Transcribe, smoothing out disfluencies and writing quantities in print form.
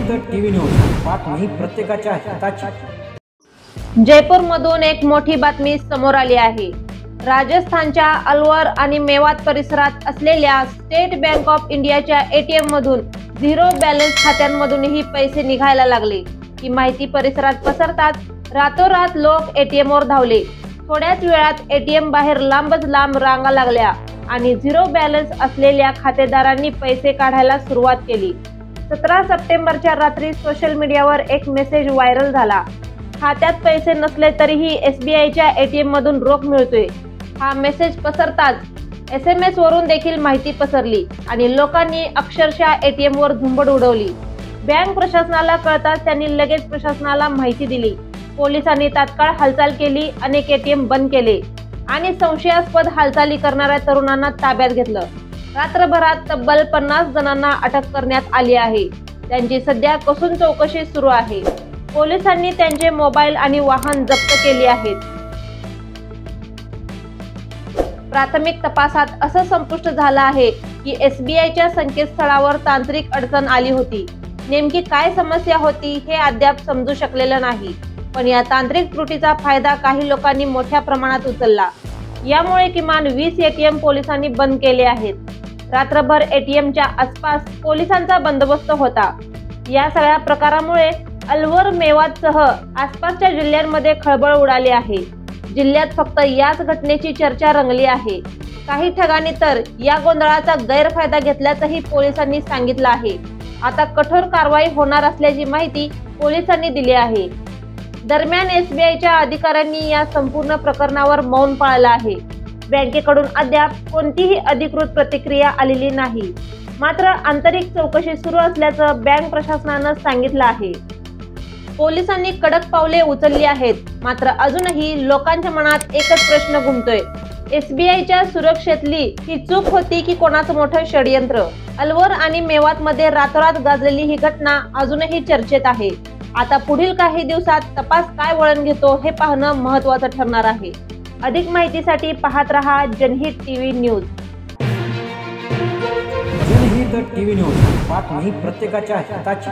जनहित TV news, बातमी प्रत्येकाच्या हिताची। जयपूरमधून एक मोठी बातमी समोर आली आहे। राजस्थानच्या अलवर आणि मेवात परिसरात असलेल्या स्टेट बँक ऑफ इंडियाच्या एटीएम मधून झिरो बॅलन्स खात्यांमधूनही पैसे निघायला लागले। ही माहिती परिसरात पसरताच रातोरात लोक एटीएम वर धावले। थोड्याच वेळात एटीएम बाहेर लांबच लांब रांगा लागल्या आणि झिरो बॅलन्स असलेल्या खातेदारांनी पैसे काढायला सुरुवात केली। 17 सप्टेंबरच्या रात्री सोशल मीडियावर एक मेसेज व्हायरल झाला। खात्यात पैसे नसले तरीही एसबीआयच्या एटीएम मधून रोख मिळतोय। हा मेसेज पसरताच SMS वरून देखील माहिती पसरली आणि लोकांनी अक्षरशः एटीएम वर झुंबड उडवली। बँक प्रशासनाला कळताच त्यांनी लगेच प्रशासनाला माहिती दिली। पोलिसांनी तात्काळ हालचाल केली, अनेक एटीएम बंद केले आणि संशयास्पद हालचाली करणाऱ्या तरुणांना ताब्यात घेतलं। रात्रभरात तब्बल 50 जणांना अटक करण्यात आली आहे। त्यांची सध्या कसून चौकशी सुरू आहे। पोलिसांनी त्यांचे मोबाईल आणि वाहन जप्त केली आहेत। प्राथमिक तपासात असं संपुष्ट झालं आहे की एसबीआयच्या संकेतस्थळावर तांत्रिक अडचण आली होती। नेमकी काय समस्या होती हे अद्याप समजू शकलेलं नाही, पण या तांत्रिक त्रुटीचा फायदा काही लोकांनी मोठ्या प्रमाणात उचलला। यामुळे किमान 20 एटीएम पोलिसांनी बंद केले आहेत। रात्रभर एटीएमच्या आसपास पोलिसांचा बंदोबस्त होता। या सगळ्या प्रकारामुळे अलवर मेवातसह आसपासच्या जिल्ह्यांमध्ये खळबळ उडाली आहे। जिल्ह्यात फक्त याच घटनेची चर्चा रंगली आहे। काही ठिकाणी तर या गोंधळाचा गैरफायदा घेतल्याचंही पोलिसांनी सांगितलं आहे। आता कठोर कारवाई होणार असल्याची माहिती पोलिसांनी दिली आहे। दरम्यान एसबीआयच्या अधिकाऱ्यांनी या संपूर्ण प्रकरणावर मौन पाळलं आहे। बँकेकडून अद्याप कोणतीही अधिकृत प्रतिक्रिया आलेली नाही। मात्र आंतरिक चौकशी सुरू असल्याचं बँक प्रशासनानं सांगितलं आहे। पोलिसांनी कडक पावले उचलली आहेत, मात्र अजूनही लोकांच्या मनात एकच प्रश्न घुमतोय, एसबीआयच्या सुरक्षेतली ही चूक होती की कोणाचं मोठं षडयंत्र? अलवर आणि मेवात मध्ये रातोरात गाजलेली ही घटना अजूनही चर्चेत आहे। आता पुढील काही दिवसात तपास काय वळण घेतो हे पाहणं महत्त्वाचं ठरणार आहे। अधिक माहितीसाठी पाहत रहा जनहित टीव्ही न्यूज। जनहित टीव्ही न्यूज, बातमी प्रत्येकाच्या हिताची।